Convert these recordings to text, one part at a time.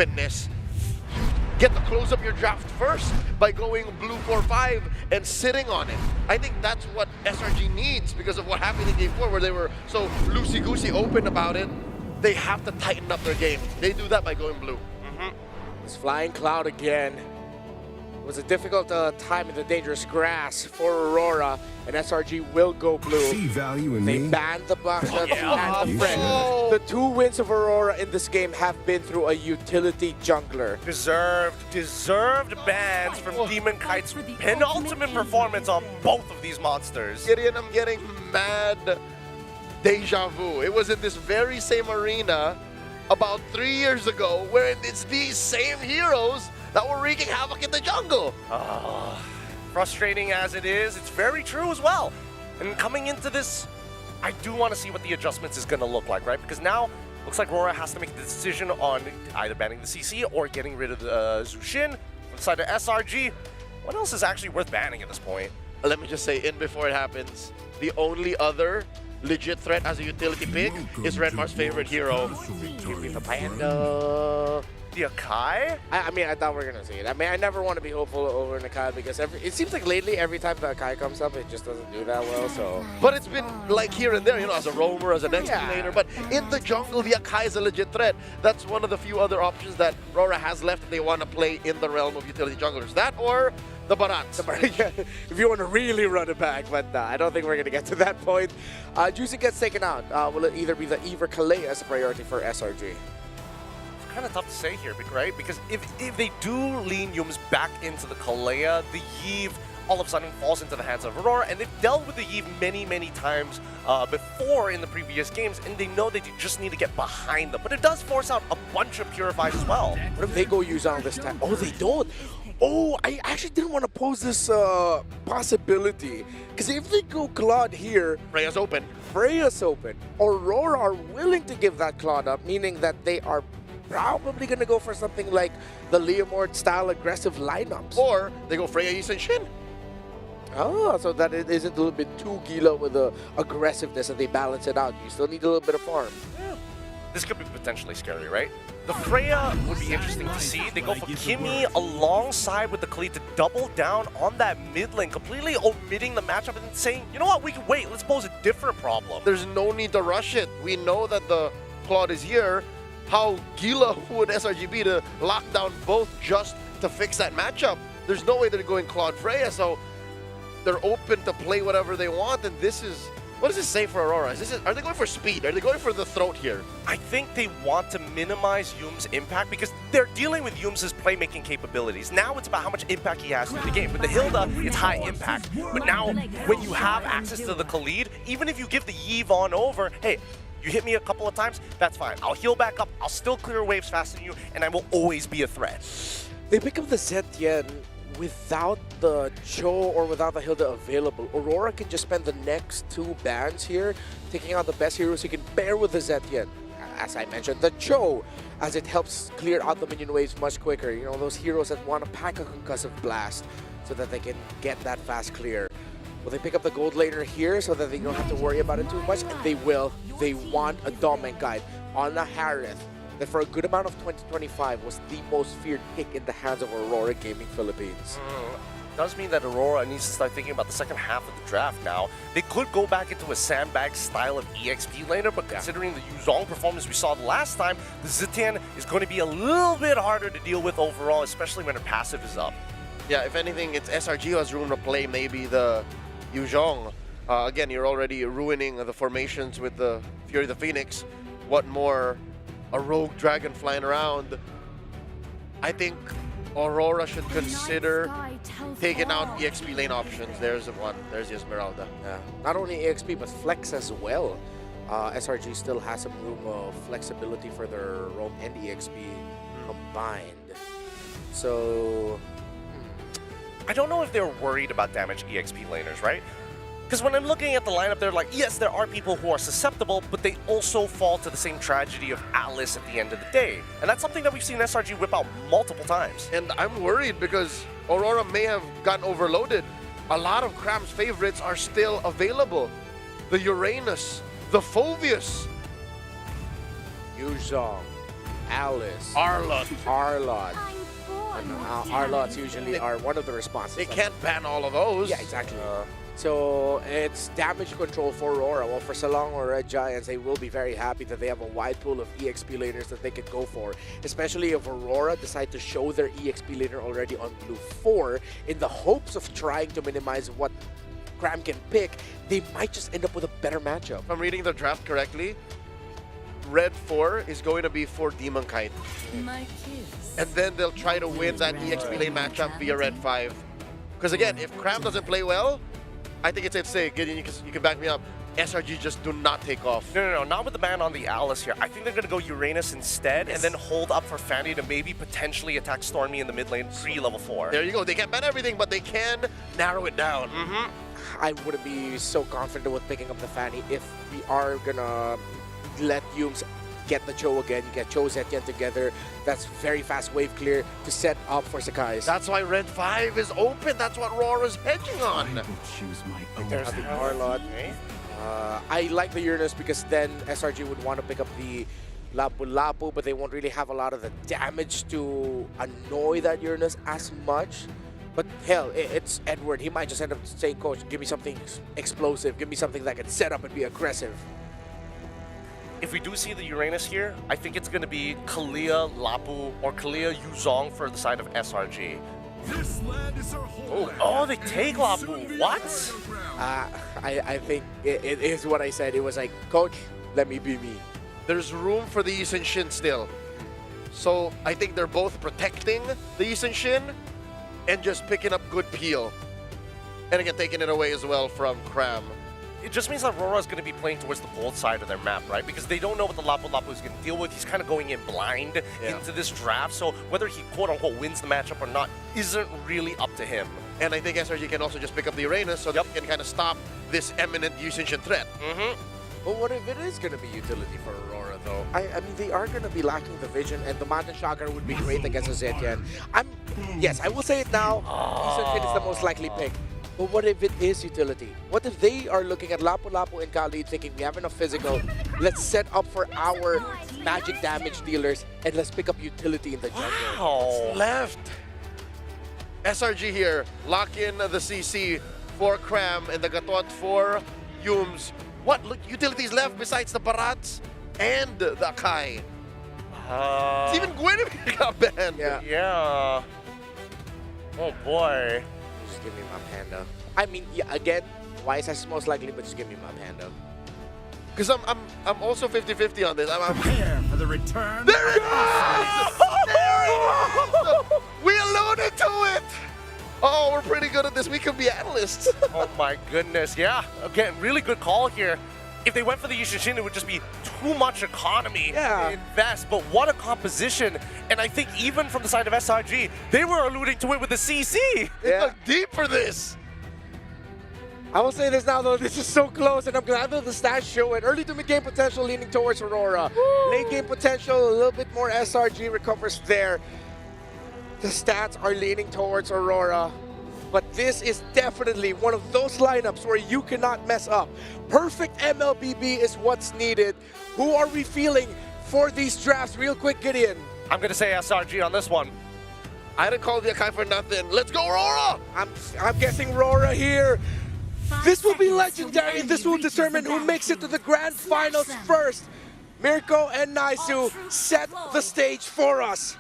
openness. Get to close up your draft first by going blue 4-5 and sitting on it. I think that's what SRG needs because of what happened in Game 4 where they were so loosey-goosey open about it. They have to tighten up their game. They do that by going blue. It's Flying Cloud again. It was a difficult time in the dangerous grass for Aurora, and SRG will go blue. See value in They me. banned the box and the friend. Oh. The 2 wins of Aurora in this game have been through a utility jungler. Deserved bans from Demon Kite's penultimate performance on both of these monsters. Gideon, I'm getting mad deja vu. It was in this very same arena about 3 years ago where it's these same heroes that were wreaking havoc in the jungle. Frustrating as it is, it's very true as well. And coming into this, I do want to see what the adjustments is going to look like, right? Because now, looks like Aurora has to make the decision on either banning the CC or getting rid of the Zushin. On the side of SRG, what else is actually worth banning at this point? Let me just say, in before it happens, the only other legit threat as a utility pick is Redmar's favorite hero. Give me the panda. The Akai? I mean, I thought we were going to see it. I mean, I never want to be hopeful over an Akai because it seems like lately, every time the Akai comes up, it just doesn't do that well, so... But it's been like here and there, you know, as a roamer, as an XP laner. But in the jungle, the Akai is a legit threat. That's one of the few other options that Aurora has left if they want to play in the realm of utility junglers. That or the Barats. If you want to really run it back, but I don't think we're going to get to that point. Juicy gets taken out. Will it either be the Eve or Kalei as a priority for SRG? Kind of tough to say here, right? Because if they do lean Yums back into the Kalea, the Eve all of a sudden falls into the hands of Aurora, and they've dealt with the Eve many times before in the previous games, and they know that you just need to get behind them. But it does force out a bunch of Purifies as well. What if they go Yuzong this time? Oh, they don't. Oh, I actually didn't want to pose this possibility. Because if they go Claude here, Freya's open. Freya's open. Aurora are willing to give that Claude up, meaning that they are probably going to go for something like the Leomord style aggressive lineups. Or they go Freya, Yi, and Shin. Oh, so that it isn't a little bit too Gila with the aggressiveness and they balance it out. You still need a little bit of farm. Yeah. This could be potentially scary, right? The Freya would be interesting to see. They go for Kimmy alongside with the Khalid to double down on that mid lane, completely omitting the matchup and saying, you know what, we can wait, let's pose a different problem. There's no need to rush it. We know that the Claude is here. How Gila would SRG be to lock down both just to fix that matchup? There's no way they're going Claude Freya, so they're open to play whatever they want, and this is... What does this say for Aurora? Are they going for speed? Are they going for the throat here? I think they want to minimize Yum's impact because they're dealing with Yum's playmaking capabilities. Now it's about how much impact he has in the game. With the Hilda, it's high impact. But now, when you have access to the Khalid, even if you give the Eve on over, hey, you hit me a couple of times, that's fine. I'll heal back up, I'll still clear waves faster than you, and I will always be a threat. They pick up the Zetien without the Cho or without the Hilda available. Aurora can just spend the next 2 bans here, taking out the best heroes he can pair with the Zetien. As I mentioned, the Cho, as it helps clear out the minion waves much quicker. You know, those heroes that want to pack a concussive blast so that they can get that fast clear. Will they pick up the gold laner here so that they don't have to worry about it too much? And they will. They want a dominant guide on a Harith that for a good amount of 2025 was the most feared pick in the hands of Aurora Gaming Philippines. Does mean that Aurora needs to start thinking about the second half of the draft now. They could go back into a sandbag style of EXP laner, but considering the Yuzong performance we saw the last time, the Zitian is going to be a little bit harder to deal with overall, especially when her passive is up. Yeah, if anything, it's SRG who has room to play maybe the Yuzong. Again, you're already ruining the formations with the Fury of the Phoenix. What more? A rogue dragon flying around. I think Aurora should consider taking out EXP lane options. There's the one. There's the Esmeralda. Yeah. Not only EXP, but Flex as well. SRG still has some room of flexibility for their roam and EXP combined. So... I don't know if they're worried about damaged EXP laners, right? Because when I'm looking at the lineup, they're like, yes, there are people who are susceptible, but they also fall to the same tragedy of Alice at the end of the day. And that's something that we've seen SRG whip out multiple times. And I'm worried because Aurora may have gotten overloaded. A lot of Cram's favorites are still available. The Uranus, the Phoveus. Yuzong Alice. Arlott. Arlott. And Arlotts usually are one of the responses. They can't ban all of those. Yeah, exactly. So it's damage control for Aurora. Well, for Selangor Red Giants, they will be very happy that they have a wide pool of EXP laners that they can go for. Especially if Aurora decide to show their EXP laner already on blue 4 in the hopes of trying to minimize what Cram can pick, they might just end up with a better matchup. If I'm reading the draft correctly, Red 4 is going to be for Demon Kite. And then they'll try to win that EXP lane matchup via Red 5. Because again, if Cram doesn't play well, I think it's safe to say, Gideon, you can back me up, SRG just do not take off. No, not with the ban on the Alice here. I think they're going to go Uranus instead and then hold up for Fanny to maybe potentially attack Stormy in the mid lane pre-level 4. There you go. They can't ban everything, but they can narrow it down. I wouldn't be so confident with picking up the Fanny if we are going to let Yumes get the Cho again. You get Cho Zetian together. That's very fast wave clear to set up for Sakai's. That's why Red 5 is open. That's what Rora's hedging on. There's the Arlott. I like the Uranus because then SRG would want to pick up the Lapu-Lapu, but they won't really have a lot of the damage to annoy that Uranus as much. But hell, it's Edward. He might just end up saying, Coach, give me something explosive. Give me something that can set up and be aggressive. If we do see the Uranus here, I think it's going to be Kalia, Lapu, or Kalia Yuzong for the side of SRG. This land is our home. Oh, they take Lapu. What? I think it is what I said. It was like, Coach, let me be me. There's room for the Yisun Shin still. So I think they're both protecting the Yisun Shin and just picking up good peel. And again, taking it away as well from Cram. It just means that Aurora is going to be playing towards the gold side of their map, right? Because they don't know what the Lapu-Lapu is going to deal with. He's kind of going in blind into this draft. So whether he quote-unquote wins the matchup or not isn't really up to him. And I think SRG can also just pick up the Uranus so that they can kind of stop this imminent Yisun Shin threat. But what if it is going to be utility for Aurora, though? I mean, they are going to be lacking the vision, and the Mountain Shocker would be great against a Zetian. Yes, I will say it now. Yisun Shin is the most likely pick. But what if it is utility? What if they are looking at Lapu-Lapu and Kali thinking we have enough physical, let's set up for our magic damage dealers and let's pick up utility in the jungle. Wow. Left. SRG here, lock in the CC for Cram and the Gatot for Yumes. What utilities left besides the Barats and the Akai? Even Guinevere got banned. Yeah. Oh boy. Just give me my Panda. I mean, yeah, again, Wise is most likely, but just give me my Panda. Because I'm also 50-50 on this. Prepare for the return. There it is! There it is! We alluded to it! Oh, we're pretty good at this. We could be analysts. Oh my goodness, yeah. Again, really good call here. If they went for the Yisun Shin, it would just be too much economy to invest. But what a composition. And I think even from the side of SRG, they were alluding to it with the CC. They look deep for this. I will say this now, though. This is so close, and I'm glad that the stats show it. Early to mid-game potential leaning towards Aurora. Late-game potential, a little bit more SRG recovers there. The stats are leaning towards Aurora. But this is definitely one of those lineups where you cannot mess up. Perfect MLBB is what's needed. Who are we feeling for these drafts? Real quick, Gideon. I'm going to say SRG on this one. I didn't call the Akai for nothing. Let's go, Aurora! I'm guessing Aurora here. This will be legendary. This will determine who makes it to the grand finals first. Mirko and Naisu set the stage for us.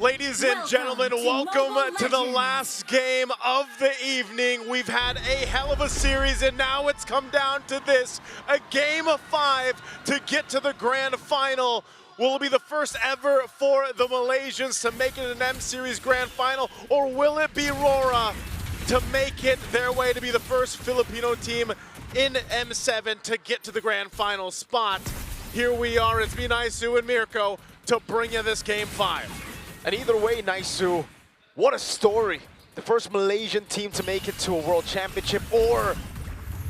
Ladies and gentlemen, welcome to the last game of the evening. We've had a hell of a series, and now it's come down to this, a game of 5 to get to the grand final. Will it be the first ever for the Malaysians to make it an M-Series grand final, or will it be Aurora to make it their way to be the first Filipino team in M7 to get to the grand final spot? Here we are, it's me, Naisu, and Mirko to bring you this game 5. And either way, Naisu, what a story. The first Malaysian team to make it to a World Championship, or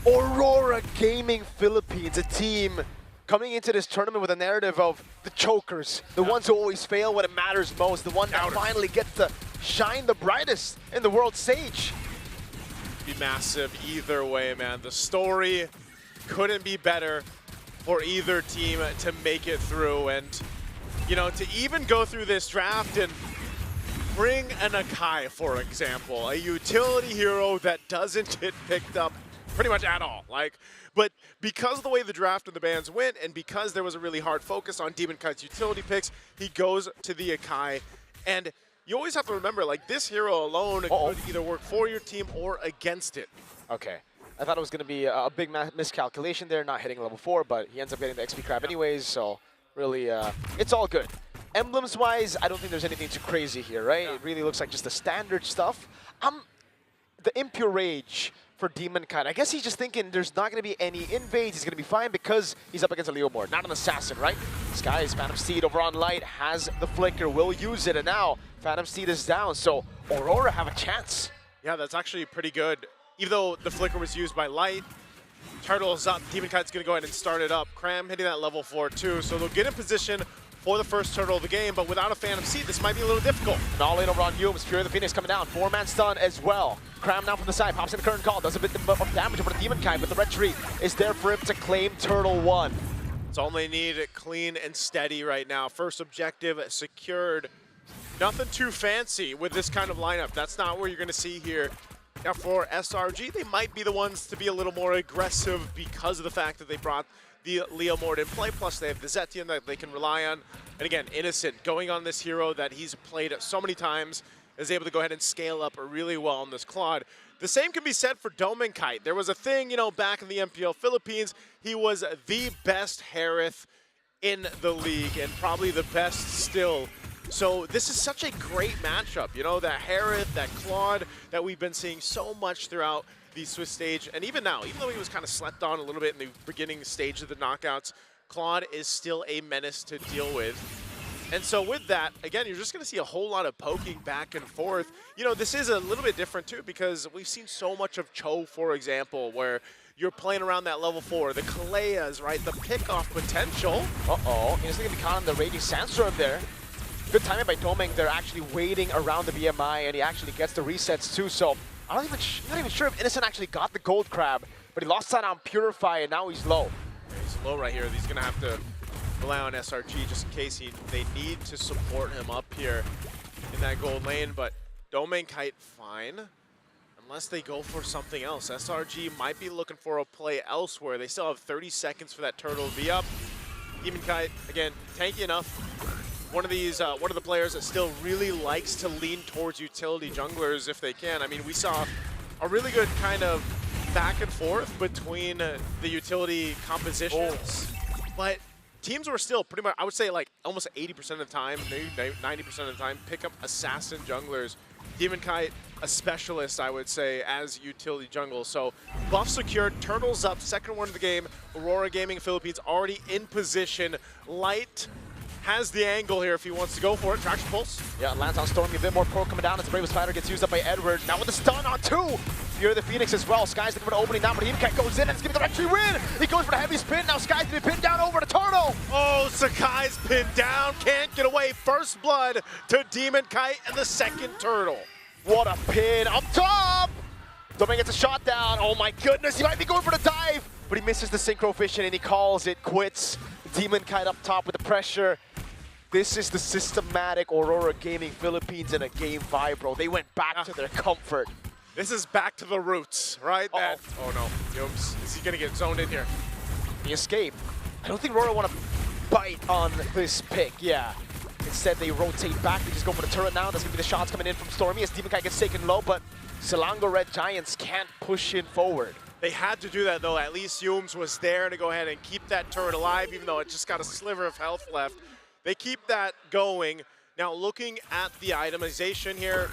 Aurora Gaming Philippines, a team coming into this tournament with a narrative of the chokers, the ones who always fail when it matters most, the one that finally gets to shine the brightest in the world stage. Be massive either way, man. The story couldn't be better for either team to make it through, and You know, to even go through this draft and bring an Akai, for example, a utility hero that doesn't get picked up pretty much at all. But because of the way the draft and the bans went, and because there was a really hard focus on Demon Kite's utility picks, he goes to the Akai. And you always have to remember, like, this hero alone could either work for your team or against it. Okay. I thought it was going to be a big miscalculation there, not hitting level 4, but he ends up getting the XP crab anyways, so really, it's all good. Emblems-wise, I don't think there's anything too crazy here, right? It really looks like just the standard stuff. The Impure Rage for Demon Kite, I guess he's just thinking there's not going to be any invades, he's going to be fine because he's up against a Leo board, not an assassin, right? Sky's Phantom Steed over on Light has the flicker, will use it, and now Phantom Steed is down, so Aurora have a chance. Yeah, that's actually pretty good. Even though the flicker was used by Light, Turtle's up, Demon Kite's going to go ahead and start it up. Cram hitting that level 4 too, so they'll get in position for the first turtle of the game, but without a Phantom Steed, this might be a little difficult. And all in over on Humes, Fury of the Phoenix coming down, 4-man stun as well. Cram now from the side, pops in the current call, does a bit of damage over the Demon Kite, but the retreat is there for him to claim Turtle 1. It's all they need, clean and steady right now. First objective secured. Nothing too fancy with this kind of lineup. That's not what you're going to see here. Now for SRG, they might be the ones to be a little more aggressive because of the fact that they brought the Leo Mord in play, plus they have the Zetian that they can rely on. And again, Innocent going on this hero that he's played so many times is able to go ahead and scale up really well on this Claude. The same can be said for Demon Kite. There was a thing, you know, back in the MPL Philippines, he was the best Harith in the league and probably the best still. So this is such a great matchup, you know, that Harith, that Claude that we've been seeing so much throughout the Swiss stage, and even now, even though he was kind of slept on a little bit in the beginning stage of the knockouts, Claude is still a menace to deal with. And so with that, again, you're just going to see a whole lot of poking back and forth. You know, this is a little bit different too because we've seen so much of Cho, for example, where you're playing around that level 4, the Kaleas, right, the pick-off potential. Uh-oh, he's going to be caught on the Raging Sandstorm there. Good timing by Doming. They're actually waiting around the BMI, and he actually gets the resets too, so I'm not even sure if Innocent actually got the gold crab, but he lost that on Purify, and now he's low. He's low right here. He's going to have to rely on SRG just in case they need to support him up here in that gold lane, but Domain Kite fine, unless they go for something else. SRG might be looking for a play elsewhere. They still have 30 seconds for that turtle to be up. Demon Kite, again, tanky enough. One of the players that still really likes to lean towards utility junglers if they can. I mean, we saw a really good kind of back and forth between the utility compositions, but teams were still pretty much, I would say, like almost 80% of the time, maybe 90% of the time, pick up assassin junglers. Demon Kite, a specialist, I would say, as utility jungle. So buff secured, turtles up, second one of the game. Aurora Gaming Philippines already in position. Light has the angle here if he wants to go for it. Traction pulse. Yeah, lands on Stormy, a bit more pro coming down as the Bravest Fighter gets used up by Edward. Now with the stun on 2. Fury of the Phoenix as well. Sky's looking for the opening now, but Demon Kite goes in and it's giving the entry win. He goes for the heavy spin. Now Sky's gonna be pinned down over the Turtle. Oh, Sakai's pinned down. Can't get away. First blood to Demon Kite and the second turtle. What a pin up top. Domain gets a shot down. Oh my goodness, he might be going for the dive, but he misses the synchro vision and he calls it quits. Demon Kite up top with the pressure. This is the systematic Aurora Gaming Philippines in a game 5, bro. They went back to their comfort. This is back to the roots, right? Oh no, Yums, is he gonna get zoned in here? The escape. I don't think Aurora want to bite on this pick, yeah. Instead, they rotate back. They just go for the turret now. That's gonna be the shots coming in from Stormy as Demon Kite gets taken low, but Selangor Red Giants can't push in forward. They had to do that though. At least Yums was there to go ahead and keep that turret alive, even though it just got a sliver of health left. They keep that going. Now looking at the itemization here,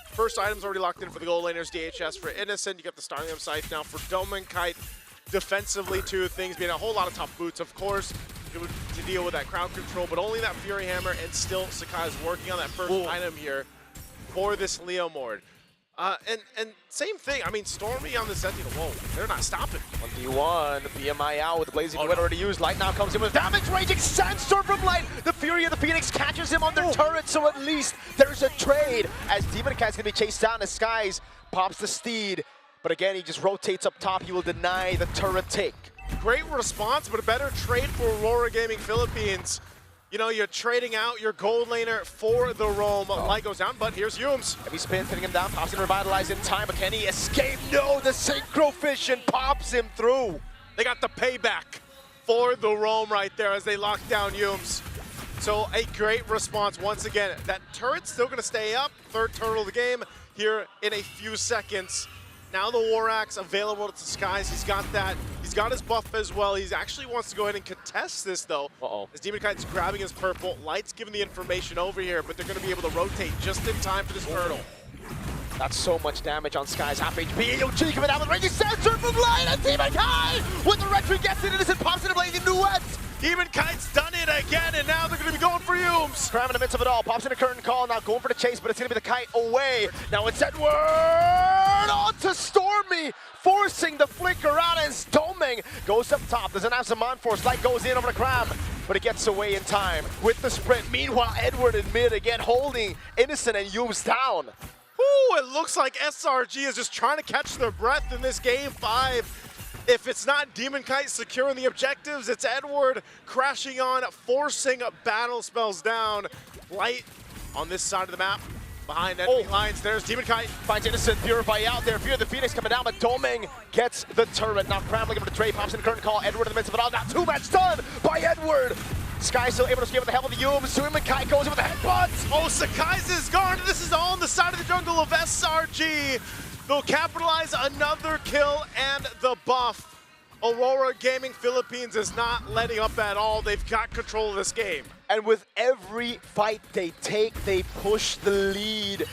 first item's already locked in for the gold laners, DHS for Innocent. You got the Starlium Scythe now for Demon Kite. Defensively too, things being a whole lot of tough boots, of course, to deal with that crowd control, but only that Fury Hammer, and still Sakai is working on that first item here for this Leo Mord. And same thing, I mean, Stormy on the Sentinel, whoa, they're not stopping. 1v1, BMI out with the Blazing Wind already used. Light now comes in with damage, Raging Sandstorm from Light. The Fury of the Phoenix catches him on their turret, so at least there's a trade as Demon Kite's gonna be chased down as Skies pops the Steed. But again, he just rotates up top. He will deny the turret take. Great response, but a better trade for Aurora Gaming Philippines. You know, you're trading out your gold laner for the roam. Light goes down, but here's Humes. Heavy spin, pinning him down, pops in revitalize in time, but can he escape? No, the synchro fission pops him through. They got the payback for the roam right there as they lock down Humes. So a great response once again. That turret's still gonna stay up. Third turtle of the game here in a few seconds. Now the War Axe available to Skies. He's got that. He's got his buff as well. He actually wants to go ahead and contest this though. As Demon Kite's grabbing his purple. Light's giving the information over here, but they're gonna be able to rotate just in time for this turtle. That's so much damage on Sky's half HP. AOG coming out with Raging Sandstorm from Light, and Demon Kite with the retreat gets it. Innocent pops in a blazing duet. Demon Kite's done it again, and now they're going to be going for Humes. Cram in the midst of it all, pops in a curtain call, now going for the chase, but it's going to be the Kite away. Now it's Edward onto Stormy, forcing the flicker out, and Stoming goes up top. Doesn't have some on force. Light goes in over the Cram, but it gets away in time with the sprint. Meanwhile, Edward in mid again, holding Innocent and Humes down. Ooh, it looks like SRG is just trying to catch their breath in this game 5. If it's not Demon Kite securing the objectives, it's Edward crashing on, forcing battle spells down. Light on this side of the map, behind enemy lines. There's Demon Kite. Finds Innocent, Purify out there. Fear of the Phoenix coming down, but Doming gets the turret. Now Cram looking for the trade, pops in the curtain call. Edward in the midst of it all. Now two-match done by Edward. Sky still able to escape with the help of the Humes. Demon Kite goes in with the headbutts. Oh, Sakai's is gone. This is all on the side of the jungle of SRG. They'll capitalize another kill and the buff. Aurora Gaming Philippines is not letting up at all. They've got control of this game. And with every fight they take, they push the lead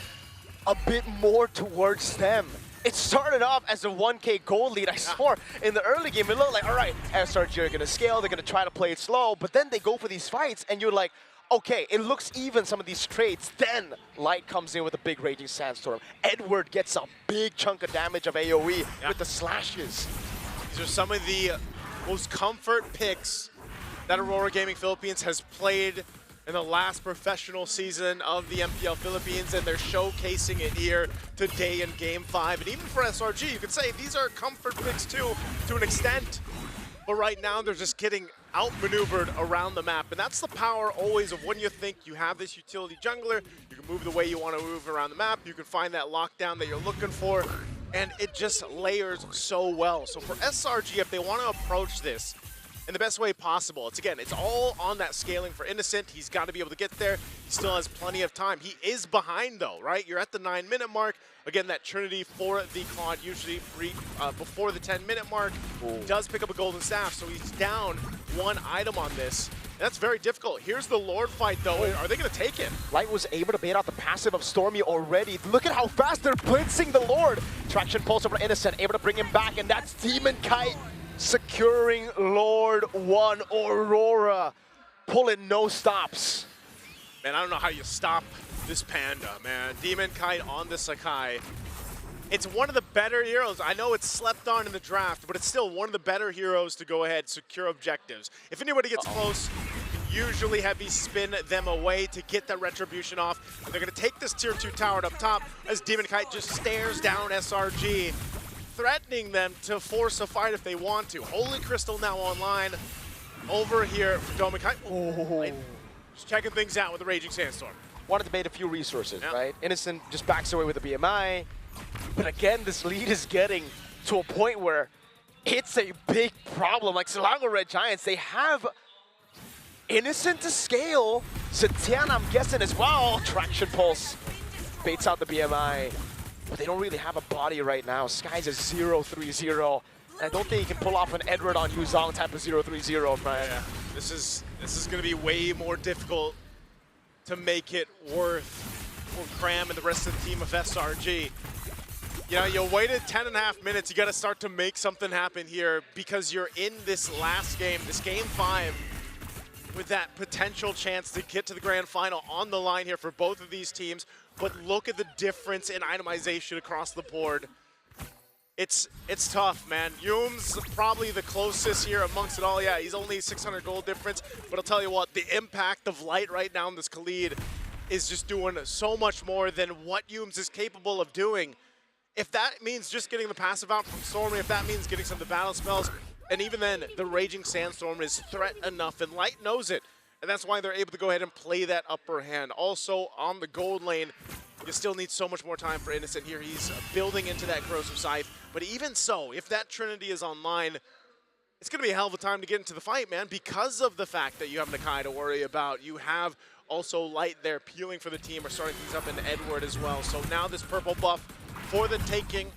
a bit more towards them. It started off as a 1K gold lead. I swore in the early game, it looked like, all right, SRG are gonna scale, they're gonna try to play it slow, but then they go for these fights and you're like, okay, it looks even, some of these trades. Then Light comes in with a big Raging Sandstorm. Edward gets a big chunk of damage of AoE with the slashes. These are some of the most comfort picks that Aurora Gaming Philippines has played in the last professional season of the MPL Philippines, and they're showcasing it here today in Game 5. And even for SRG, you could say these are comfort picks too, to an extent. But right now, they're just getting outmaneuvered around the map. And that's the power always of when you think you have this utility jungler, you can move the way you want to move around the map, you can find that lockdown that you're looking for, and it just layers so well. So for SRG, if they want to approach this in the best way possible, it's all on that scaling for Innocent. He's got to be able to get there. He still has plenty of time. He is behind though, right? You're at the 9-minute mark. Again, that Trinity for the Claude usually before the 10-minute mark. He does pick up a golden staff, so he's down 1 item on this. And that's very difficult. Here's the Lord fight though. Are they going to take it? Light was able to bait out the passive of Stormy already. Look at how fast they're blitzing the Lord. Traction pulse over Innocent, able to bring him back, and that's Demon Kite securing Lord 1. Aurora pulling no stops. Man, I don't know how you stop this panda, man. Demon Kite on the Sakai. It's one of the better heroes. I know it's slept on in the draft, but it's still one of the better heroes to go ahead, secure objectives. If anybody gets close, you can usually heavy spin them away to get that retribution off. And they're going to take this tier 2 tower up top as Demon Kite just stares down SRG, threatening them to force a fight if they want to. Holy Crystal now online. Over here for Demon Kite. Just checking things out with the Raging Sandstorm. Wanted to bait a few resources, right? Innocent just backs away with the BMI. But again, this lead is getting to a point where it's a big problem. Like Selangor Red Giants, they have Innocent to scale. Setian, I'm guessing as well. Traction pulse baits out the BMI. But they don't really have a body right now. Sky's a 0-3-0. I don't think he can pull off an Edward on Yuzong type of 0-3-0, Brian. Yeah, this is going to be way more difficult to make it worth for Cram and the rest of the team of SRG. You know, you waited 10.5 minutes. You got to start to make something happen here because you're in this last game, this Game 5, with that potential chance to get to the grand final on the line here for both of these teams. But look at the difference in itemization across the board. It's tough, man. Humes probably the closest here amongst it all. Yeah, he's only 600 gold difference, but I'll tell you what, the impact of Light right now in this Khalid is just doing so much more than what Humes is capable of doing. If that means just getting the passive out from Stormy, if that means getting some of the battle spells, and even then, the Raging Sandstorm is threat enough, and Light knows it. and that's why they're able to go ahead and play that upper hand. Also, on the gold lane, you still need so much more time for Innocent here. He's building into that Corrosive Scythe, but even so, if that Trinity is online, it's going to be a hell of a time to get into the fight, man, because of the fact that you have Nakai to worry about. You have also Light there peeling for the team, or starting things up in Edward as well. So now this purple buff for the taking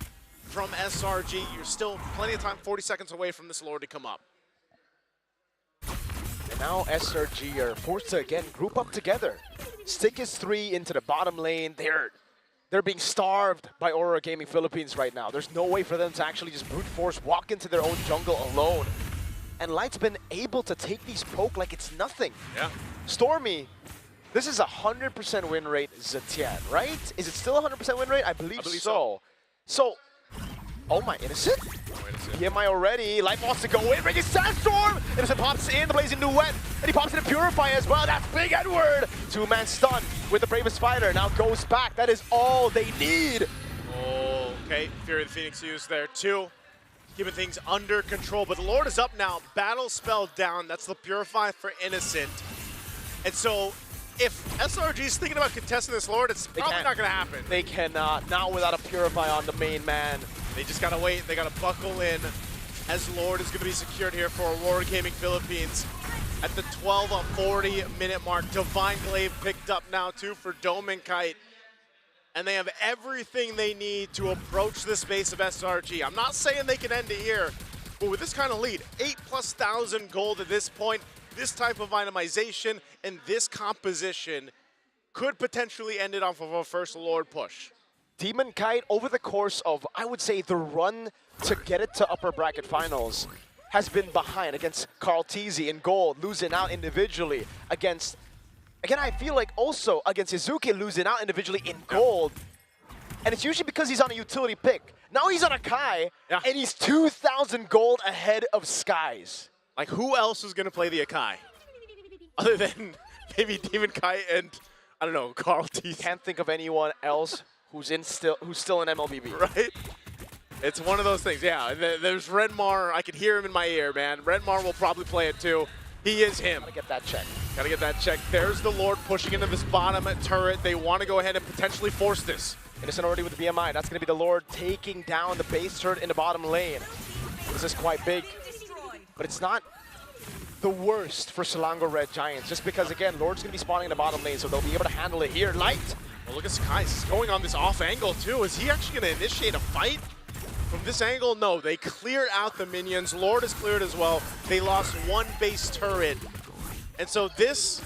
from SRG. You're still plenty of time, 40 seconds away from this Lord to come up. And now SRG are forced to, again, group up together. Stick his 3 into the bottom lane. They're being starved by Aurora Gaming Philippines right now. There's no way for them to actually just brute force walk into their own jungle alone. And Light's been able to take these poke like it's nothing. Yeah. Stormy, this is a 100% win rate Zetian, right? Is it still a 100% win rate? I believe so. So, oh my, Innocent? PMI already. Light wants to go in, bringing Sandstorm! Innocent pops in, the blazing duet, and he pops in a Purify as well. That's big Edward! 2-man stun with the Bravest Fighter. Now goes back. That is all they need. Oh, okay. Fury of the Phoenix used there too. Keeping things under control, but the Lord is up now. Battle spell down. That's the Purify for Innocent. And so, if SRG is thinking about contesting this Lord, it's probably not going to happen. They cannot. Not without a Purify on the main man. They just got to wait. They got to buckle in, as Lord is going to be secured here for Aurora Gaming Philippines. At the 12:40-minute mark, Divine Glaive picked up now too for Dome and Kite. And they have everything they need to approach this base of SRG. I'm not saying they can end it here, but with this kind of lead, 8,000+ gold at this point, this type of itemization and this composition could potentially end it off of a first Lord push. Demon Kite, over the course of, I would say, the run to get it to upper bracket finals, has been behind against Carl Teasy in gold, losing out individually against, again, I feel like also against Izuki, losing out individually in gold. And it's usually because he's on a utility pick. Now he's on a Kai, and he's 2,000 gold ahead of Skies. Like, who else is going to play the Akai? Other than maybe Demon Kite and, I don't know, Carl Teasy. Can't think of anyone else who's still in MLBB. Right? It's one of those things, yeah. There's Redmar. I can hear him in my ear, man. Redmar will probably play it too. He is him. Gotta get that check. Gotta get that check. There's the Lord pushing into this bottom turret. They want to go ahead and potentially force this. Innocent already with the BMI. That's gonna be the Lord taking down the base turret in the bottom lane. This is quite big, but it's not the worst for Selangor Red Giants, just because, again, Lord's gonna be spawning in the bottom lane, so they'll be able to handle it here. Light. Well, look at Sky. He's going on this off angle too. Is he actually going to initiate a fight from this angle? No, they cleared out the minions. Lord is cleared as well. They lost one base turret. And so this,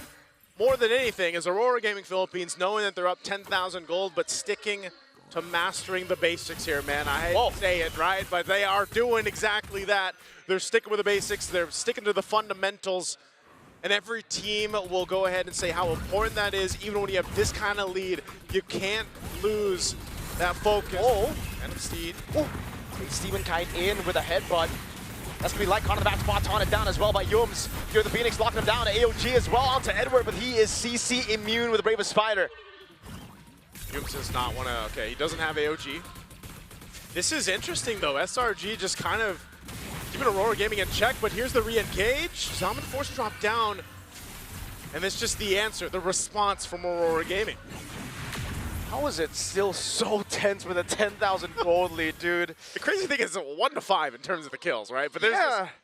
more than anything, is Aurora Gaming Philippines knowing that they're up 10,000 gold, but sticking to mastering the basics here, man. I hate to say it, right? But they are doing exactly that. They're sticking with the basics. They're sticking to the fundamentals. And every team will go ahead and say how important that is. Even when you have this kind of lead, you can't lose that focus. Oh, and Steed. Oh, Steven Kite in with a headbutt. That's gonna be Light caught on the back spot, taunted down as well by Yums. Here the Phoenix locking him down to AOG as well onto Edward, but he is CC immune with the Bravest Fighter. Yums does not want to, okay, he doesn't have AOG. This is interesting though. SRG just kind of keeping Aurora Gaming in check, but here's the re-engage. Zaman force drop down, and it's just the answer, the response from Aurora Gaming. How is it still so tense with a 10,000 gold lead, dude? The crazy thing is 1-5 in terms of the kills, right? But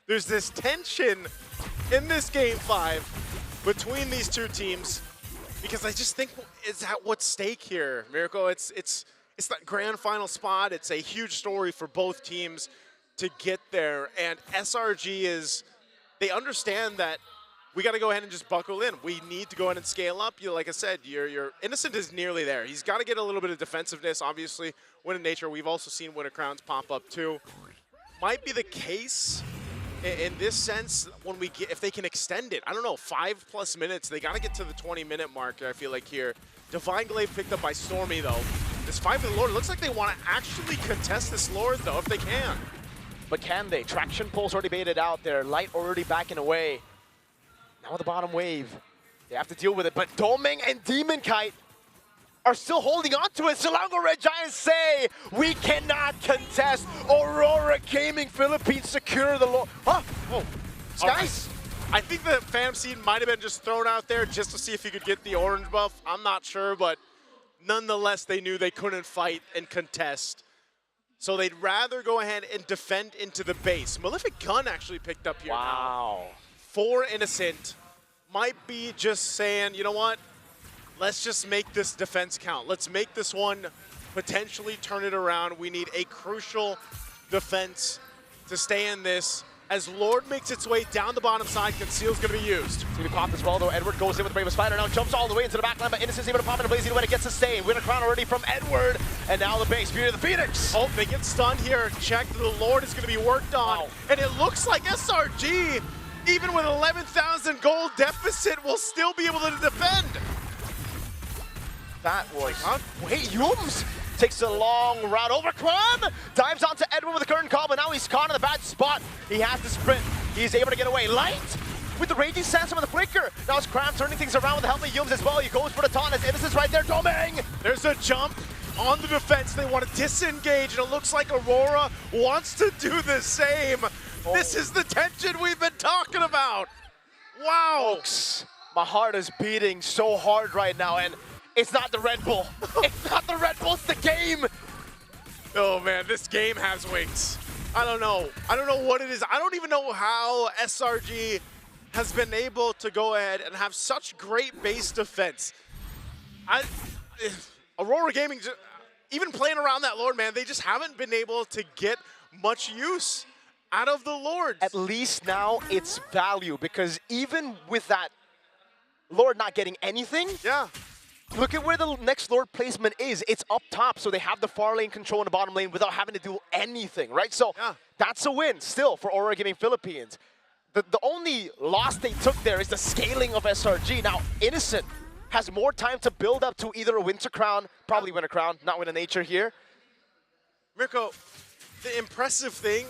there's this tension in this game 5 between these two teams, because I just think it's at what's stake here, Miracle. It's that grand final spot. It's a huge story for both teams to get there, and SRG they understand that we got to go ahead and just buckle in. We need to go ahead and scale up. Like I said, your Innocent is nearly there. He's got to get a little bit of defensive,ness obviously. Win in nature, we've also seen Winter Crowns pop up too. Might be the case in this sense when if they can extend it. I don't know, 5+ minutes. They got to get to the 20-minute mark, I feel like here. Divine Glaive picked up by Stormy though. This fight for the Lord, it looks like they want to actually contest this Lord though, if they can. But can they? Traction Pulse already baited out there. Light already backing away. Now the bottom wave. They have to deal with it. But Doming and Demon Kite are still holding on to it. Selangor Red Giants say, we cannot contest. Aurora Gaming Philippines secure the Lord. Huh? Oh, Skies. I think the Phantom Seed might have been just thrown out there just to see if he could get the orange buff. I'm not sure, but nonetheless, they knew they couldn't fight and contest. So they'd rather go ahead and defend into the base. Malefic Gun actually picked up here. Wow. Now. 4 Innocent might be just saying, you know what? Let's just make this defense count. Let's make this one potentially turn it around. We need a crucial defense to stay in this. As Lord makes its way down the bottom side, Conceal's going to be used. To be popped as well, though. Edward goes in with the Bravest Spider. Now jumps all the way into the back line, but Innocent's able to pop in a Blazing when it gets sustained. Win a crown already from Edward. And now the base. Beauty of the Phoenix. Oh, they get stunned here. Check. The Lord is going to be worked on. Wow. And it looks like SRG, even with 11,000 gold deficit, will still be able to defend. That was... Wait, Yums takes a long route over Quần. Dives onto Edward with a curtain call, but now he's caught in a bad spot. He has to sprint. He's able to get away. Light with the Raging Sandstorm and the Flicker. Now it's Cram turning things around with the help of Yums as well. He goes for the taunt as Innocent's right there. Doming! There's a jump on the defense. They want to disengage, and it looks like Aurora wants to do the same. Oh. This is the tension we've been talking about. Wow. Folks, my heart is beating so hard right now, and it's not the Red Bull. It's not the Red Bull, it's the game. Oh man, this game has wings. I don't know. I don't know what it is. I don't even know how SRG has been able to go ahead and have such great base defense. Aurora Gaming, even playing around that Lord, man, they just haven't been able to get much use out of the Lords. At least now it's value, because even with that Lord not getting anything, Yeah. look at where the next Lord placement is. It's up top, so they have the far lane control in the bottom lane without having to do anything, right? So Yeah. that's a win still for Aurora Gaming Philippines. The only loss they took there is the scaling of SRG. Now, Innocent has more time to build up to either a Winter Crown, probably win a crown, not win a nature here. Mirko, the impressive thing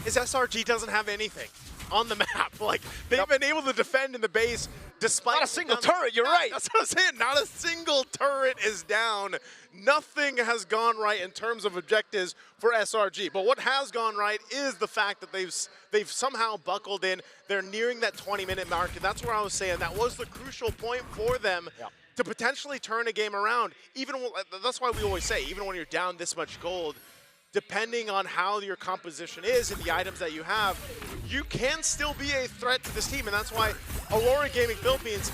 is SRG doesn't have anything on the map. Like, they've been able to defend in the base despite... Not a single turret, you're right. That's what I'm saying. Not a single turret is down. Nothing has gone right in terms of objectives for SRG. But what has gone right is the fact that they've somehow buckled in. They're nearing that 20-minute mark, and that's where I was saying that was the crucial point for them to potentially turn a game around. That's why we always say, even when you're down this much gold, depending on how your composition is and the items that you have, you can still be a threat to this team. And that's why Aurora Gaming Philippines,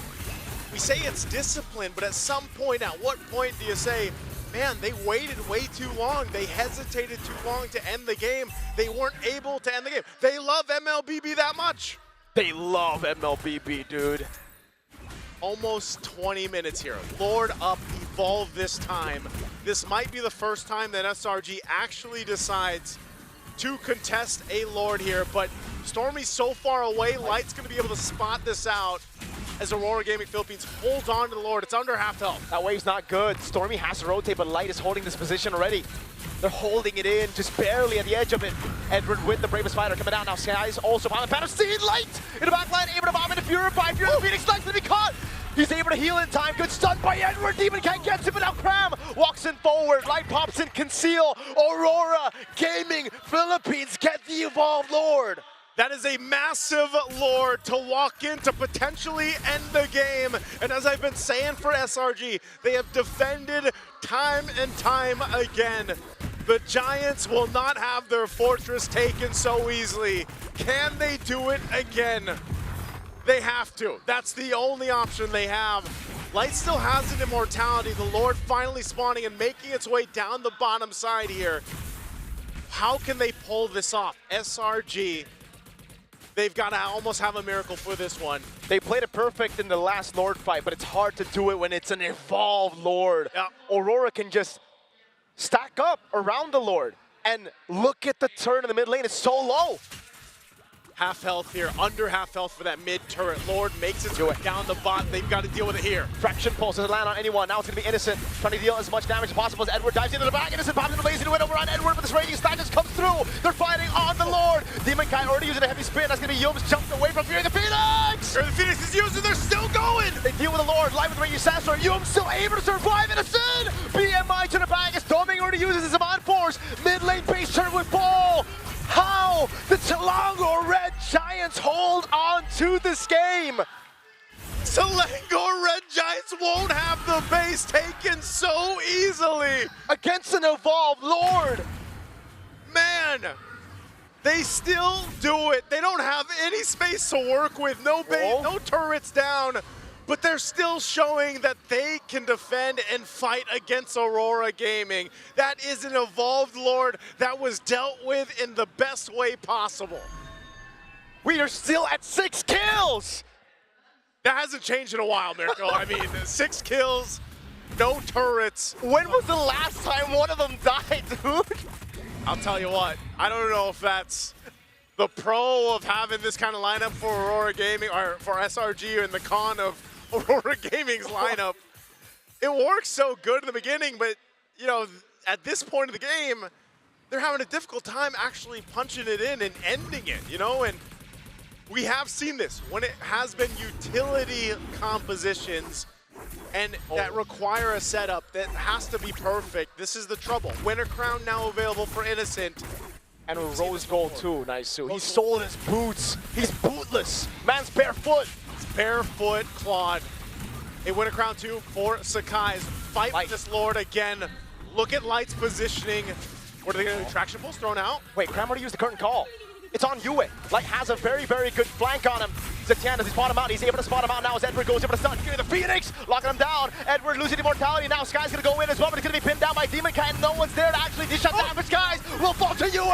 we say it's discipline, but at some point, at what point do you say, man, they waited way too long. They hesitated too long to end the game. They weren't able to end the game. They love MLBB that much. They love MLBB, dude. Almost 20 minutes here. Lord up, evolve this time. This might be the first time that SRG actually decides to contest a Lord here, but Stormy's so far away, Light's gonna be able to spot this out as Aurora Gaming Philippines holds on to the Lord. It's under half health. That wave's not good. Stormy has to rotate, but Light is holding this position already. They're holding it in, just barely at the edge of it. Edward with the Bravest Spider coming down now. Sky's also on the Phantom Seed. Light in the back line, able to bomb into Purify. Phoenix Light's gonna be caught. He's able to heal in time. Good stun by Edward. Demon can't get him, but now Cram walks in forward. Light pops in, Conceal. Aurora Gaming Philippines get the evolved Lord. That is a massive Lord to walk in to potentially end the game. And as I've been saying for SRG, they have defended time and time again. The Giants will not have their fortress taken so easily. Can they do it again? They have to. That's the only option they have. Light still has an immortality. The Lord finally spawning and making its way down the bottom side here. How can they pull this off? SRG, they've got to almost have a miracle for this one. They played it perfect in the last Lord fight, but it's hard to do it when it's an evolved Lord. Yeah. Aurora can just stack up around the Lord. And look at the turn in the mid lane. It's so low. Half health here, under half health for that mid turret. Lord makes its way down the bot. They've got to deal with it here. Fraction pulse doesn't land on anyone. Now it's going to be Innocent, trying to deal as much damage as possible as Edward dives into the back. Innocent pops into Lazy to win over on Edward, but this raging stack just comes through. They're fighting on the Lord. Demon Kai already using a heavy spin. That's going to be Yums jumped away from Fury the Phoenix. Fury the Phoenix is using, they're still going. They deal with the Lord, live with the raging sandstorm. Yums still able to survive Innocent. BMI to the back as Doming already uses his Amon Force. Mid lane base turn with ball. How? The Selangor Red Giants Philippines hold on to this game. Selangor Red Giants won't have the base taken so easily. Against an evolved Lord. Man, they still do it. They don't have any space to work with, no base, no turrets down, but they're still showing that they can defend and fight against Aurora Gaming. That is an evolved Lord that was dealt with in the best way possible. We are still at 6 kills. That hasn't changed in a while, Miracle. I mean, 6 kills, no turrets. When was the last time one of them died, dude? I'll tell you what, I don't know if that's the pro of having this kind of lineup for Aurora Gaming, or for SRG, and the con of Aurora Gaming's lineup. It works so good in the beginning, but, you know, at this point of the game, they're having a difficult time actually punching it in and ending it, you know? And we have seen this when it has been utility compositions and that require a setup that has to be perfect. This is the trouble. Winter Crown now available for Innocent. And a rose gold too, nice Sue. He sold his boots. He's bootless. Man's barefoot. It's barefoot Claude. A Winter Crown 2 for Sakai's. Fight with this Lord again. Look at Light's positioning. What are they going to do? Traction pulls thrown out. Wait, Cram to use the curtain call. It's on Yue. Light has a very, very good flank on him. Zetian, does he spot him out? He's able to spot him out now as Edward goes able to stun. The Phoenix, locking him down. Edward losing immortality. Now Sky's gonna go in as well, but he's gonna be pinned down by Demon Kai, and no one's there to actually dish out damage. Skies will fall to Yue.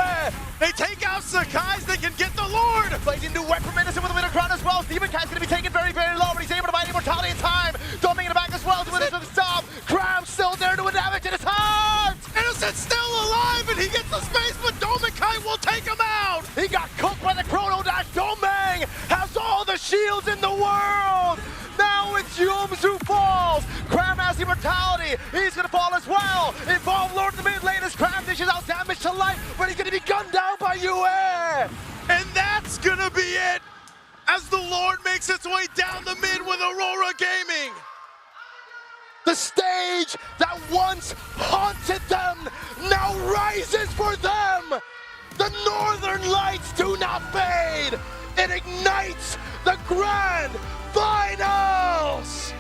They take out Sakai's, they can get the Lord. Plays into Weapon Medicine with the Winter Crown as well. Demon Kai's gonna be taken very, very low, but he's able to buy immortality in time. Dumping in the back as well to win it to the stop. Cram still there to damage in his heart. Innocent's still alive, and he gets the space, but Dominkai will take him out. He got cooked by the Chrono Dash. Domeng has all the shields in the world. Now it's Yums who falls. Cram has immortality. He's going to fall as well. Involved Lord in the mid lane as Cram dishes out damage to life, but he's going to be gunned down by Yue. And that's going to be it as the Lord makes its way down the mid with Aurora Gaming. The stage that once haunted them now rises for them. The Northern Lights do not fade. It ignites the Grand Finals.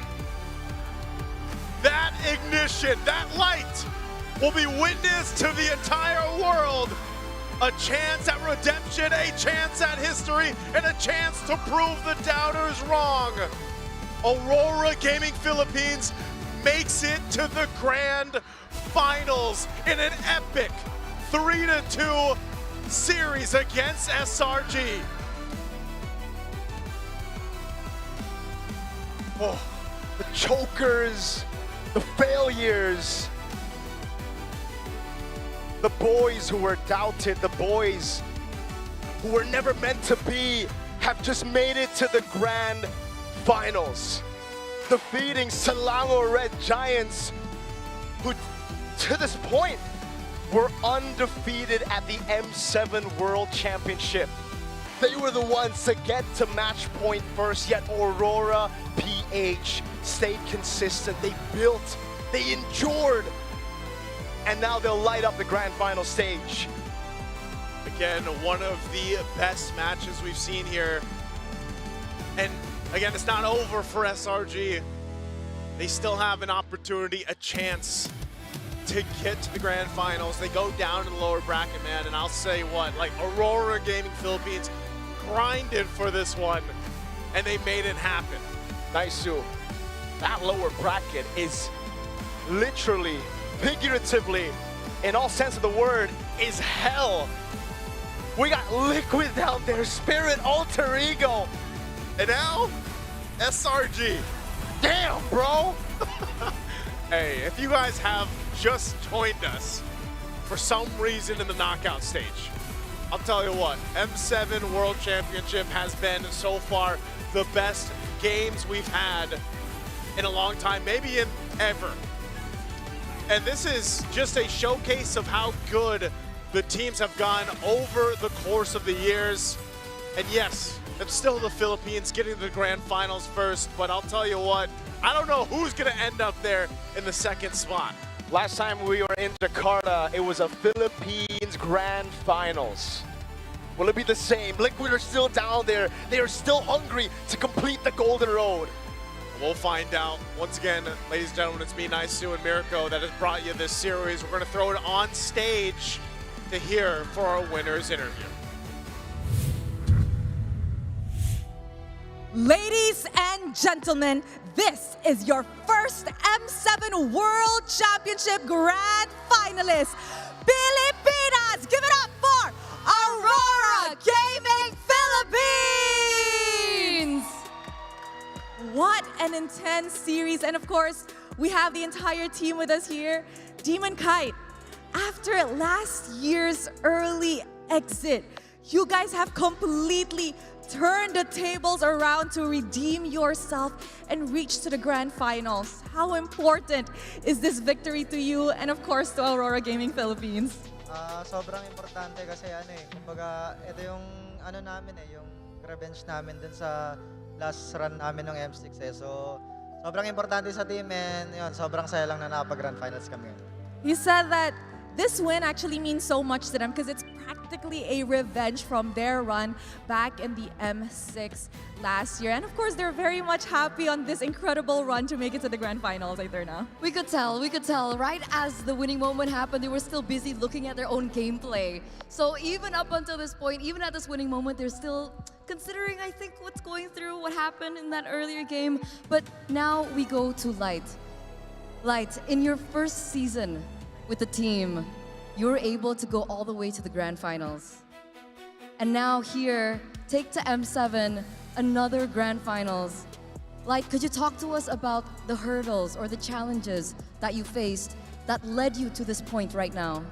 That ignition, that light will be witness to the entire world. A chance at redemption, a chance at history, and a chance to prove the doubters wrong. Aurora Gaming Philippines makes it to the Grand Finals in an epic 3-2 series against SRG. Oh, the chokers, the failures, the boys who were doubted, the boys who were never meant to be, have just made it to the Grand Finals. Defeating Selangor Red Giants, who to this point were undefeated at the M7 World Championship. They were the ones to get to match point first, yet Aurora PH stayed consistent. They built, they endured, and now they'll light up the Grand Final stage. Again, one of the best matches we've seen here. And again, it's not over for SRG. They still have an opportunity, a chance to get to the Grand Finals. They go down in the lower bracket, man, and I'll say what, like Aurora Gaming Philippines grinded for this one, and they made it happen. Nice, Sue. That lower bracket is literally, figuratively, in all sense of the word, is hell. We got Liquid down there, Spirit, Alter Ego. And now, SRG. Damn, bro. Hey, if you guys have just joined us for some reason in the knockout stage, I'll tell you what, M7 World Championship has been so far the best games we've had in a long time, maybe in ever. And this is just a showcase of how good the teams have gone over the course of the years. And yes, it's still the Philippines getting to the Grand Finals first, but I'll tell you what, I don't know who's gonna end up there in the second spot. Last time we were in Jakarta, it was a Philippines Grand Finals. Will it be the same? Liquid are still down there. They are still hungry to complete the golden road. We'll find out. Once again, ladies and gentlemen, it's me, Naisu, and Mirko that has brought you this series. We're going to throw it on stage to hear for our winner's interview. Ladies and gentlemen, this is your first M7 World Championship Grand Finalist, Pilipinas! Give it up for Aurora Gaming Philippines! What an intense series. And of course, we have the entire team with us here. Demon Kite, after last year's early exit, you guys have completely turned the tables around to redeem yourself and reach to the grand finals. How important is this victory to you and of course to Aurora Gaming Philippines? Sobrang importante kasi kumbaga ito yung namin yung revenge namin dun sa last run namin ng M6 So sobrang importante sa team and yun, sobrang saya lang na nakapag-grand finals kami. You said that this win actually means so much to them because it's practically a revenge from their run back in the M6 last year. And of course, they're very much happy on this incredible run to make it to the grand finals, Aeterna. We could tell. Right as the winning moment happened, they were still busy looking at their own gameplay. So even up until this point, even at this winning moment, they're still considering, I think, what's going through, what happened in that earlier game. But now we go to Light. Light, in your first season with the team, you were able to go all the way to the grand finals. And now here, take to M7, another grand finals. Light, could you talk to us about the hurdles or the challenges that you faced that led you to this point right now?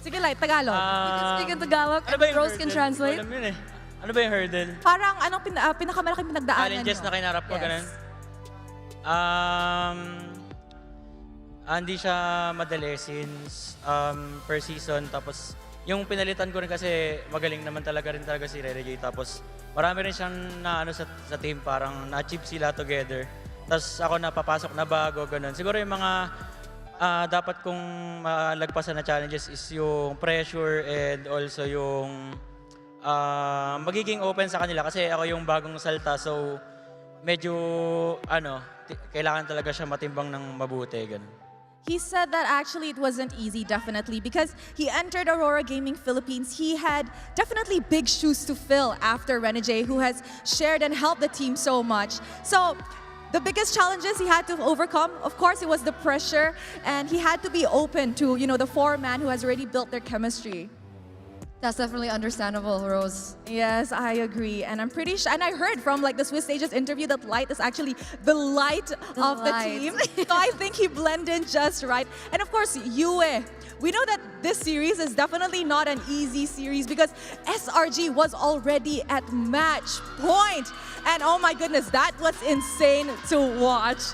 Sige, Light, Tagalog. You can speak in Tagalog and Rose can translate. Alam yun eh. Ano ba yung hurdle? Parang anong pinakamalaking pinagdaanan Challenges nyo? na kinarap ko, ganun? Hindi siya madali since per season. Tapos yung pinalitan ko rin kasi magaling naman talaga si J. Tapos marami rin siyang naano sa team, parang na-achieve sila together. Tapos ako napapasok na bago, ganun. Siguro yung mga dapat kong malagpasan na challenges is yung pressure and also yung magiging open sa kanila kasi ako yung bagong salta, so medyo kailangan talaga siya matimbang ng mabuti, ganun. He said that actually it wasn't easy, definitely, because he entered Aurora Gaming Philippines. He had definitely big shoes to fill after Renajay, who has shared and helped the team so much. So the biggest challenges he had to overcome, of course, it was the pressure, and he had to be open to, the four-man who has already built their chemistry. That's definitely understandable, Rose. Yes, I agree. And I'm pretty sure, and I heard from the Swiss Stages interview that Light is actually the light of the team. So I think he blended in just right. And of course, Yue. We know that this series is definitely not an easy series because SRG was already at match point. And oh my goodness, that was insane to watch.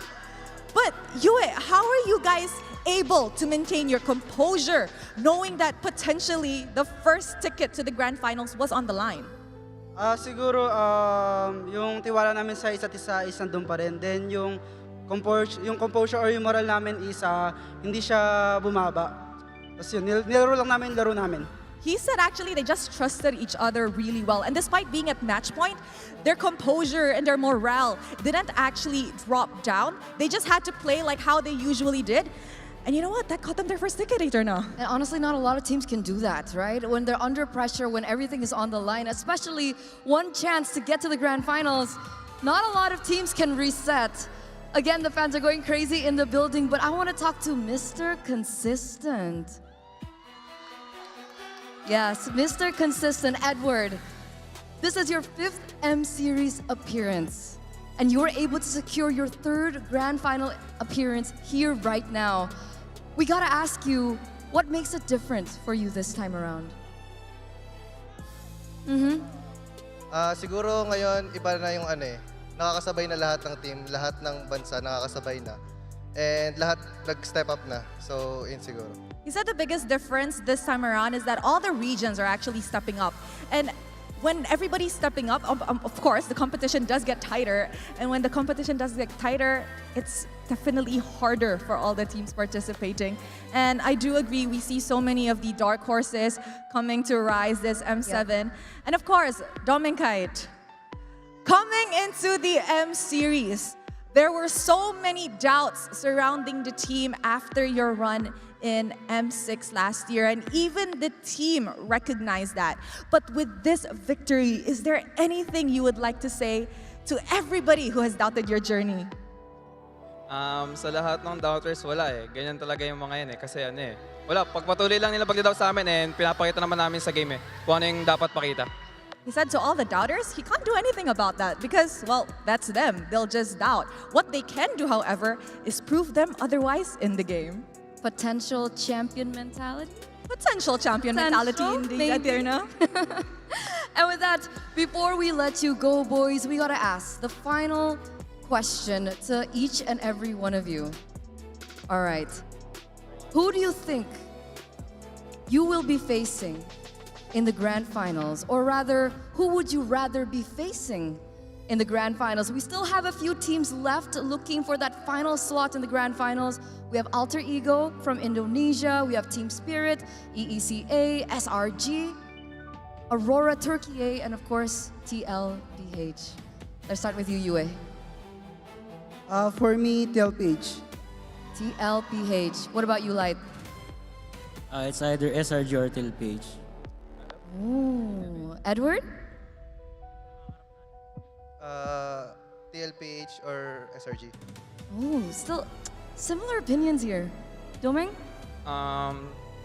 But Yue, how are you guys able to maintain your composure, knowing that potentially the first ticket to the grand finals was on the line? Siguro yung tiwala namin sa isa't isa is nandun pa rin. Then yung composure or yung moral namin is hindi siya bumaba. Tapos yun, nilaro lang namin, laro namin. He said actually they just trusted each other really well. And despite being at match point, their composure and their morale didn't actually drop down. They just had to play like how they usually did. And you know what? That got them their first ticket, Aeterna. And honestly, not a lot of teams can do that, right? When they're under pressure, when everything is on the line, especially one chance to get to the grand finals, not a lot of teams can reset. Again, the fans are going crazy in the building, but I want to talk to Mr. Consistent. Yes, Mr. Consistent, Edward. This is your 5th M Series appearance, and you were able to secure your 3rd grand final appearance here right now. We gotta ask you, what makes it different for you this time around? Siguro ngayon iba na yung nakakasabay na lahat ng team, lahat ng bansa nakakasabay na. And lahat nag-step up na. So, yun siguro. He said the biggest difference this time around is that all the regions are actually stepping up. And when everybody's stepping up, of course, the competition does get tighter. And when the competition does get tighter, it's definitely harder for all the teams participating. And I do agree, we see so many of the dark horses coming to rise this M7. Yeah. And of course, Dominkite, coming into the M Series, there were so many doubts surrounding the team after your run in M6 last year, and even the team recognized that. But with this victory, is there anything you would like to say to everybody who has doubted your journey? Sa lahat ng doubters, wala eh. Ganyan talaga yung mga yan eh. Kasi ano eh. Wala, pagpatuloy lang nila pag-doubt sa amin and pinapakita naman namin sa game eh. Kung ano yung dapat pakita. He said to all the doubters, he can't do anything about that because, well, that's them. They'll just doubt. What they can do, however, is prove them otherwise in the game. Potential champion mentality? Potential champion mentality indeed, Adirna. And with that, before we let you go, boys, we gotta ask the final question to each and every one of you. All right. Who do you think you will be facing in the grand finals? Or rather, who would you rather be facing in the grand finals? We still have a few teams left looking for that final slot in the grand finals. We have Alter Ego from Indonesia, we have Team Spirit, EECA, SRG, Aurora Turkey A, and of course, TLPH. Let's start with you, Yue. For me, TLPH. TLPH. What about you, Light? It's either SRG or TLPH. Ooh. Edward? TLPH or SRG. Ooh, still similar opinions here. Doming?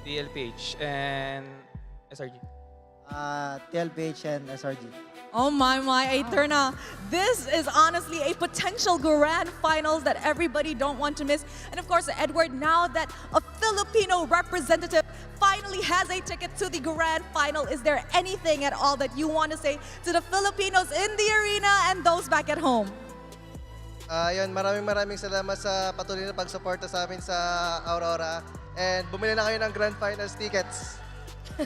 TLPH and SRG. TLPH and SRG. Oh my, Eterna. This is honestly a potential grand finals that everybody don't want to miss. And of course, Edward, now that a Filipino representative finally has a ticket to the grand final, is there anything at all that you want to say to the Filipinos in the arena and those back at home? Yun, maraming salamat sa patuloy na pagsuporta sa amin sa Aurora. And bumili na kayo ng grand finals tickets.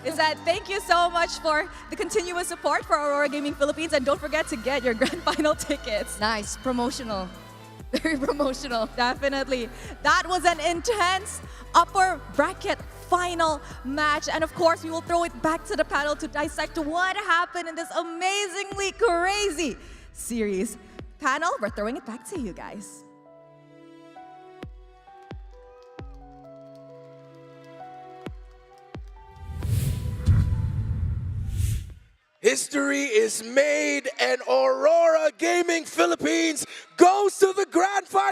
Is that thank you so much for the continuous support for Aurora Gaming Philippines, and don't forget to get your grand final tickets. Nice, promotional. Very promotional. Definitely. That was an intense upper bracket final match, and of course we will throw it back to the panel to dissect what happened in this amazingly crazy series. Panel, we're throwing it back to you guys. History is made and Aurora Gaming Philippines goes to the grand finals!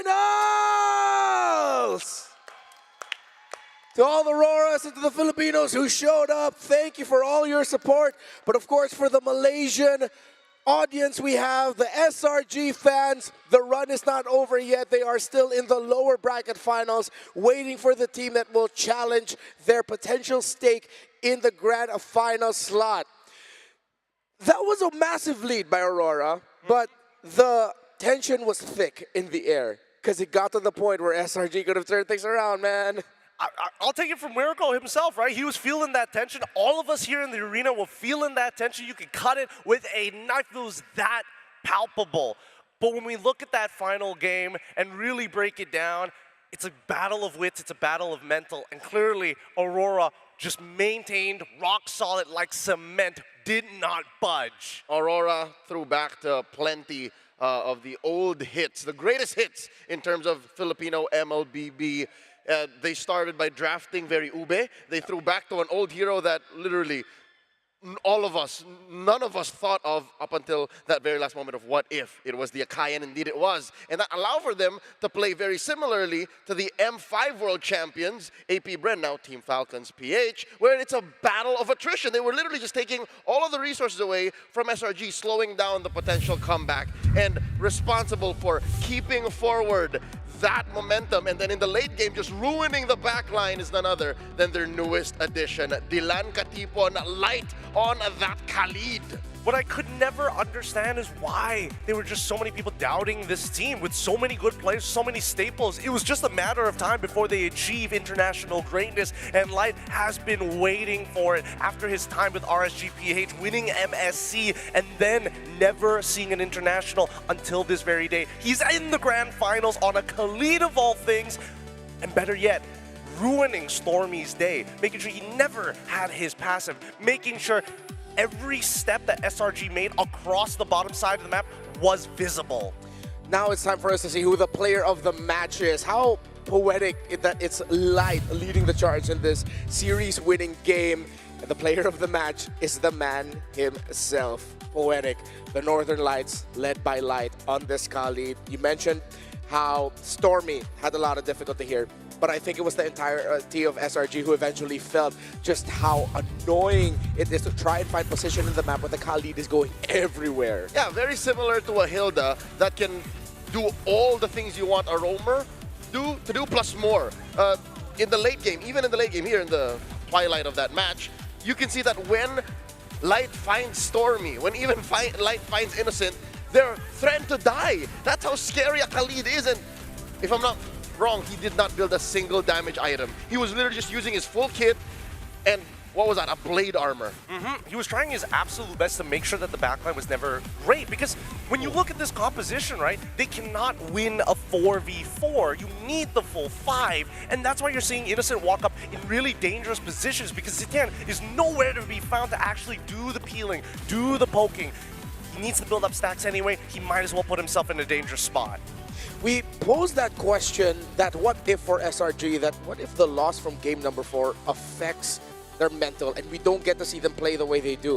To all the Auroras and to the Filipinos who showed up, thank you for all your support. But of course, for the Malaysian audience, we have the SRG fans. The run is not over yet. They are still in the lower bracket finals, waiting for the team that will challenge their potential stake in the grand final slot. That was a massive lead by Aurora, but the tension was thick in the air because it got to the point where SRG could have turned things around, man. I'll take it from Miracle himself, right? He was feeling that tension. All of us here in the arena were feeling that tension. You could cut it with a knife. It was that palpable. But when we look at that final game and really break it down, it's a battle of wits, it's a battle of mental. And clearly, Aurora just maintained rock solid like cement, did not budge. Aurora threw back to plenty of the old hits, the greatest hits in terms of Filipino MLBB. They started by drafting very ube. They threw back to an old hero that literally none of us thought of up until that very last moment of what if. It was the Akayan, indeed it was. And that allowed for them to play very similarly to the M5 World Champions, AP Bren, now Team Falcons PH, where it's a battle of attrition. They were literally just taking all of the resources away from SRG, slowing down the potential comeback, and responsible for keeping forward that momentum, and then in the late game, just ruining the back line is none other than their newest addition, Dilan Katipon, light on that Khalid. What I could never understand is why there were just so many people doubting this team with so many good players, so many staples. It was just a matter of time before they achieve international greatness, and Light has been waiting for it after his time with RSGPH, winning MSC, and then never seeing an international until this very day. He's in the grand finals on a Khalid of all things, and better yet, ruining Stormy's day, making sure he never had his passive, making sure every step that SRG made across the bottom side of the map was visible. Now it's time for us to see who the player of the match is. How poetic that it's Light leading the charge in this series-winning game. And the player of the match is the man himself. Poetic. The Northern Lights led by Light on this Khalid. You mentioned how Stormy had a lot of difficulty here, but I think it was the entirety of SRG who eventually felt just how annoying it is to try and find position in the map when the Khalid is going everywhere. Yeah, very similar to a Hilda that can do all the things you want a roamer to do plus more. In the late game, even in the late game here in the twilight of that match, you can see that when Light finds Stormy, when even Light finds Innocent, they're threatened to die. That's how scary a Khalid is, and if I'm not wrong, he did not build a single damage item. He was literally just using his full kit and, what was that, a blade armor. He was trying his absolute best to make sure that the backline was never great, because when you look at this composition, right, they cannot win a 4v4. You need the full 5, and that's why you're seeing Innocent walk up in really dangerous positions, because Zitan is nowhere to be found to actually do the peeling, do the poking. He needs to build up stacks anyway. He might as well put himself in a dangerous spot. We posed that question, that what if for SRG, that what if the loss from game number 4 affects their mental and we don't get to see them play the way they do.